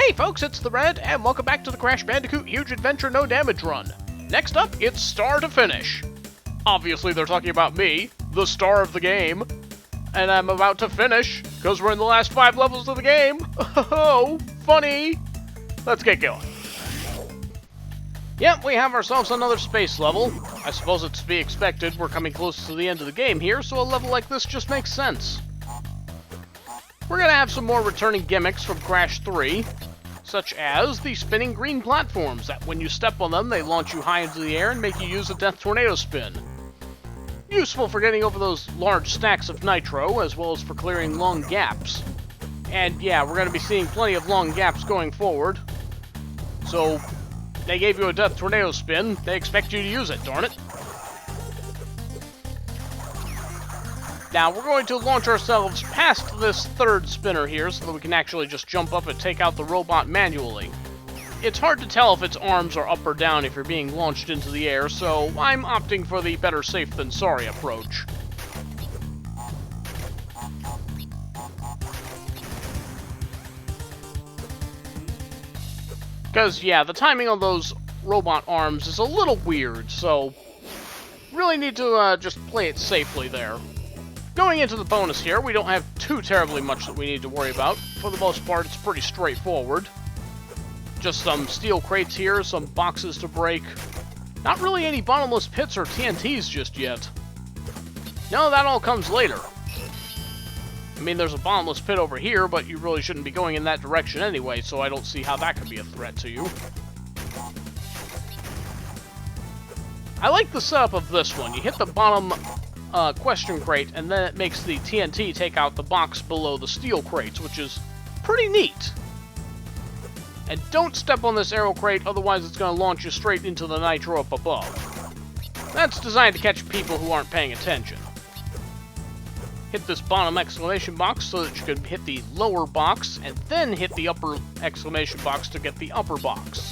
Hey folks, it's the Red, and welcome back to the Crash Bandicoot Huge Adventure No Damage Run. Next up, it's Star to Finish. Obviously they're talking about me, the star of the game, and I'm about to finish, because we're in the last 5 levels of the game. Oh, funny! Let's get going. Yep, we have ourselves another space level. I suppose it's to be expected, we're coming close to the end of the game here, so a level like this just makes sense. We're gonna have some more returning gimmicks from Crash 3, such as the spinning green platforms that when you step on them, they launch you high into the air and make you use a death tornado spin. Useful for getting over those large stacks of nitro, as well as for clearing long gaps. And yeah, we're gonna be seeing plenty of long gaps going forward. So, they gave you a death tornado spin, they expect you to use it, darn it. Now, we're going to launch ourselves past this third spinner here so that we can actually just jump up and take out the robot manually. It's hard to tell if its arms are up or down if you're being launched into the air, so I'm opting for the better safe than sorry approach. Because, yeah, the timing on those robot arms is a little weird, so really need to just play it safely there. Going into the bonus here, we don't have too terribly much that we need to worry about. For the most part, it's pretty straightforward. Just some steel crates here, some boxes to break. Not really any bottomless pits or TNTs just yet. No, that all comes later. I mean, there's a bottomless pit over here, but you really shouldn't be going in that direction anyway, so I don't see how that could be a threat to you. I like the setup of this one. You hit the bottom question crate, and then it makes the TNT take out the box below the steel crates, which is pretty neat. And don't step on this arrow crate, otherwise it's going to launch you straight into the nitro up above. That's designed to catch people who aren't paying attention. Hit this bottom exclamation box so that you can hit the lower box, and then hit the upper exclamation box to get the upper box.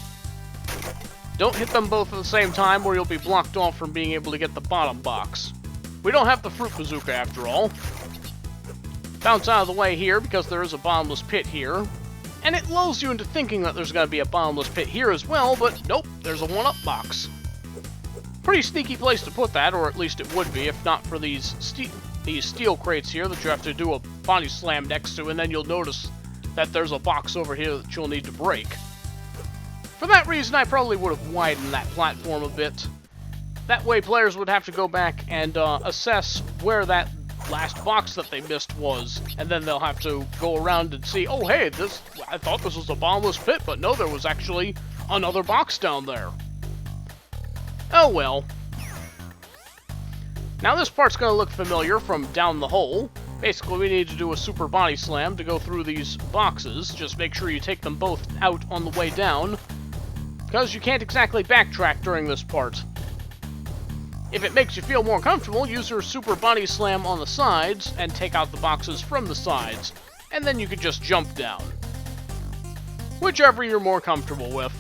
Don't hit them both at the same time, or you'll be blocked off from being able to get the bottom box. We don't have the fruit bazooka after all. Bounce out of the way here because there is a bottomless pit here. And it lulls you into thinking that there's going to be a bottomless pit here as well, but nope, there's a one-up box. Pretty sneaky place to put that, or at least it would be, if not for these steel crates here that you have to do a body slam next to, and then you'll notice that there's a box over here that you'll need to break. For that reason, I probably would have widened that platform a bit. That way players would have to go back and assess where that last box that they missed was, and then they'll have to go around and see, oh hey, I thought this was a bottomless pit, but no, there was actually another box down there. Oh well. Now this part's going to look familiar from down the hole. Basically we need to do a super body slam to go through these boxes. Just make sure you take them both out on the way down, because you can't exactly backtrack during this part. If it makes you feel more comfortable, use your super body slam on the sides and take out the boxes from the sides, and then you can just jump down. Whichever you're more comfortable with.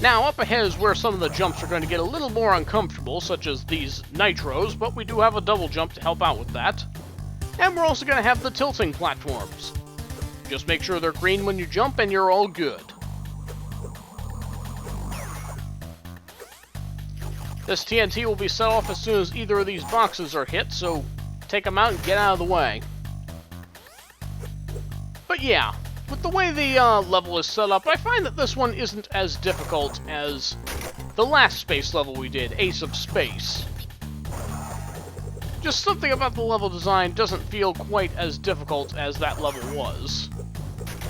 Now, up ahead is where some of the jumps are going to get a little more uncomfortable, such as these nitros, but we do have a double jump to help out with that. And we're also going to have the tilting platforms. Just make sure they're green when you jump and you're all good. This TNT will be set off as soon as either of these boxes are hit, so take them out and get out of the way. But yeah, with the way the level is set up, I find that this one isn't as difficult as the last space level we did, Ace of Space. Just something about the level design doesn't feel quite as difficult as that level was.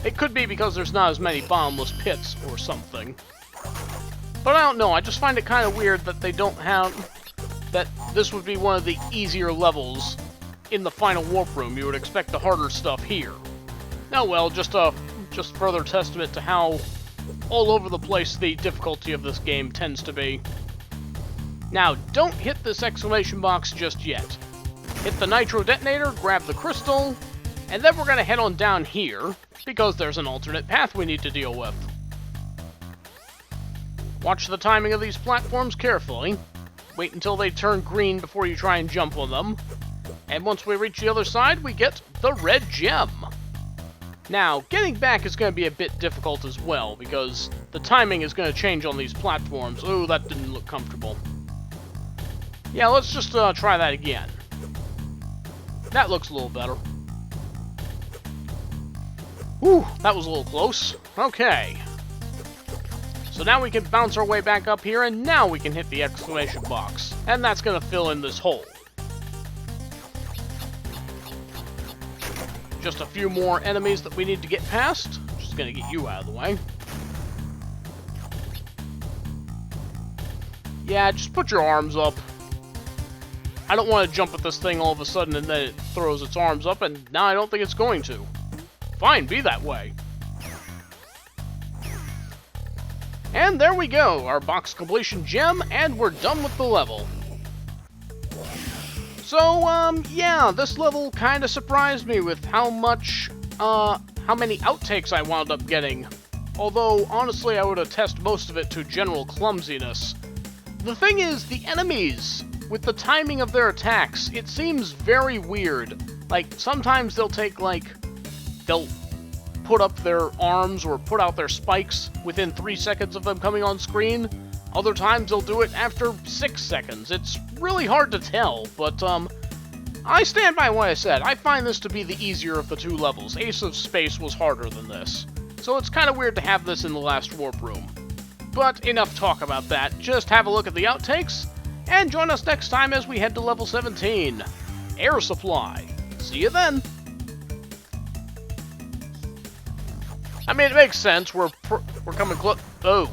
It could be because there's not as many bottomless pits or something. But I don't know, I just find it kind of weird that they don't have... that this would be one of the easier levels in the final warp room. You would expect the harder stuff here. Oh well, just further testament to how all over the place the difficulty of this game tends to be. Now, don't hit this exclamation box just yet. Hit the nitro detonator, grab the crystal, and then we're going to head on down here, because there's an alternate path we need to deal with. Watch the timing of these platforms carefully. Wait until they turn green before you try and jump on them. And once we reach the other side, we get the red gem. Now, getting back is going to be a bit difficult as well, because the timing is going to change on these platforms. Ooh, that didn't look comfortable. Yeah, let's just try that again. That looks a little better. Whew, that was a little close. Okay. So now we can bounce our way back up here, and now we can hit the exclamation box. And that's going to fill in this hole. Just a few more enemies that we need to get past. Just going to get you out of the way. Yeah, just put your arms up. I don't want to jump at this thing all of a sudden and then it throws its arms up, and now I don't think it's going to. Fine, be that way. And there we go, our box completion gem, and we're done with the level. So, yeah, this level kind of surprised me with how many outtakes I wound up getting. Although, honestly, I would attest most of it to general clumsiness. The thing is, the enemies, with the timing of their attacks, it seems very weird. Like, sometimes they'll put up their arms or put out their spikes within 3 seconds of them coming on screen. Other times they'll do it after 6 seconds. It's really hard to tell, but I stand by what I said. I find this to be the easier of the two levels. Ace of Space was harder than this. So it's kind of weird to have this in the last warp room. But enough talk about that. Just have a look at the outtakes, and join us next time as we head to level 17. Air Supply. See you then. I mean, it makes sense. We're coming close. Oh.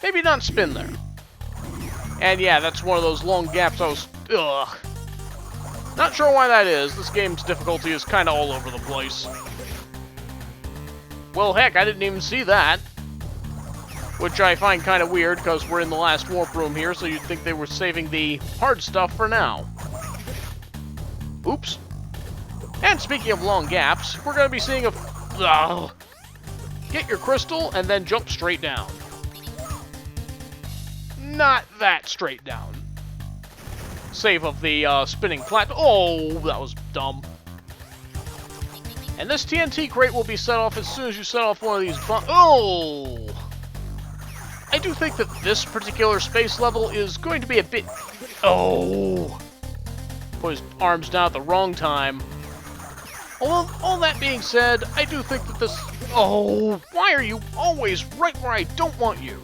Maybe not spin there. And yeah, that's one of those long gaps I was... Ugh. Not sure why that is. This game's difficulty is kind of all over the place. Well, heck, I didn't even see that. Which I find kind of weird, because we're in the last warp room here, so you'd think they were saving the hard stuff for now. Oops. And speaking of long gaps, we're going to be seeing a... Ugh. Get your crystal, and then jump straight down. Not that straight down. Save of the spinning plat... Oh, that was dumb. And this TNT crate will be set off as soon as you set off one of these... Oh! I do think that this particular space level is going to be a bit... Oh! Put his arms down at the wrong time. All that being said, I do think that this... Oh! Why are you always right where I don't want you?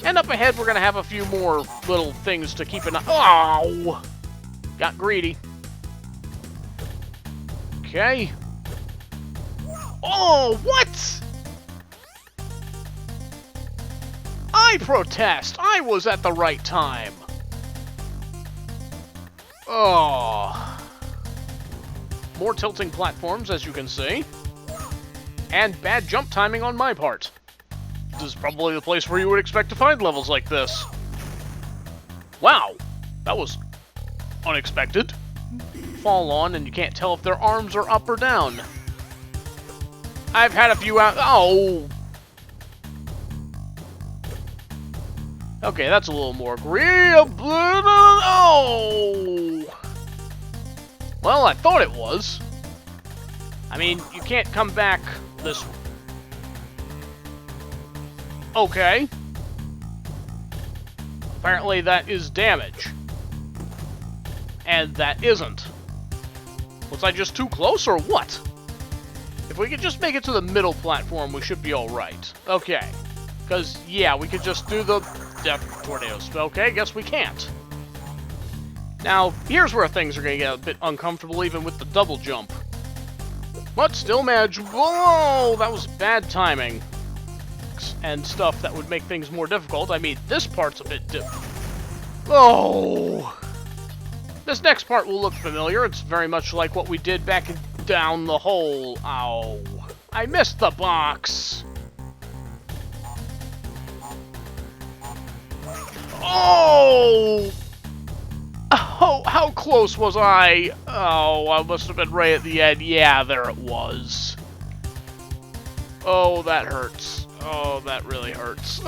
And up ahead, we're going to have a few more little things to keep an eye... Oh! Got greedy. Okay. Oh, what? I protest! I was at the right time! Oh. More tilting platforms, as you can see. And bad jump timing on my part. This is probably the place where you would expect to find levels like this. Wow! That was unexpected. Fall on, and you can't tell if their arms are up or down. I've had a few out... Oh! Okay, that's a little more agreeable. Oh! Well, I thought it was. I mean, you can't come back this... Okay. Apparently that is damage. And that isn't. Was I just too close, or what? If we could just make it to the middle platform, we should be alright. Okay. Because, yeah, we could just do the Death Tornadoes. Okay, guess we can't. Now, here's where things are going to get a bit uncomfortable, even with the double jump. But still manageable. Whoa, that was bad timing. And stuff that would make things more difficult. I mean, this part's a bit difficult. Oh! This next part will look familiar. It's very much like what we did back down the hole. Ow. I missed the box. Oh! Oh, how close was I? Oh, I must have been right at the end. Yeah, there it was. Oh, that hurts. Oh, that really hurts.